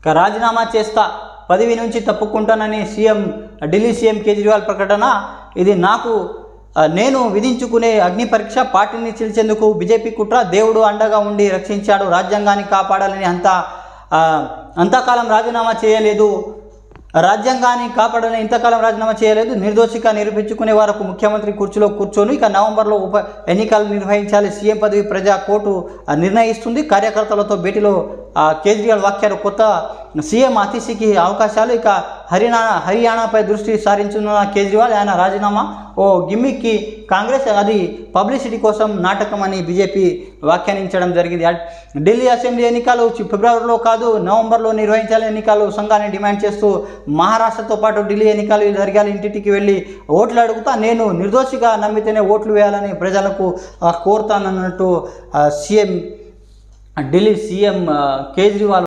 రాజీనామా చేస్తా, పదవి నుంచి తప్పుకుంటానని ఢిల్లీ సీఎం కేజ్రీవాల్ ప్రకటన. ఇది నేను విధించుకునే అగ్ని పరీక్ష, పార్టీని చీల్చేందుకు బీజేపీ కుట్ర, దేవుడు అండగా ఉండి రక్షించాడు, రాజ్యాంగాన్ని కాపాడాలని అంతకాలం రాజీనామా చేయలేదు, రాజ్యాంగాన్ని కాపాడాలని ఇంతకాలం రాజీనామా చేయలేదు, నిర్దోషిగా నిరూపించుకునే వరకు ముఖ్యమంత్రి కుర్చీలో కూర్చొని ఇక నవంబర్లో ఉప ఎన్నికలు నిర్వహించాలి, సీఎం పదవి ప్రజా కోర్టు నిర్ణయిస్తుంది. కార్యకర్తలతో భేటీలో కేజ్రీవాల్ వ్యాఖ్యలు. కొత్త సీఎం అతిథికి అవకాశాలు. ఇక హర్యానాపై దృష్టి సారించిన కేజ్రీవాల్, ఆయన రాజీనామా ఓ గిమ్మిక్కి కాంగ్రెస్, అది పబ్లిసిటీ కోసం నాటకం అని బీజేపీ వ్యాఖ్యానించడం జరిగింది. ఢిల్లీ అసెంబ్లీ ఎన్నికలు ఫిబ్రవరిలో కాదు నవంబర్లో నిర్వహించాలని ఎన్నికలు సంఘాన్ని డిమాండ్ చేస్తూ మహారాష్ట్రతో పాటు ఢిల్లీ ఎన్నికలు జరగాలి, ఇంటింటికి వెళ్ళి ఓట్లు అడుగుతా, నేను నిర్దోషిగా నమ్మితేనే ఓట్లు వేయాలని ప్రజలకు కోరుతానన్నట్టు ఢిల్లీ సీఎం కేజ్రీవాల్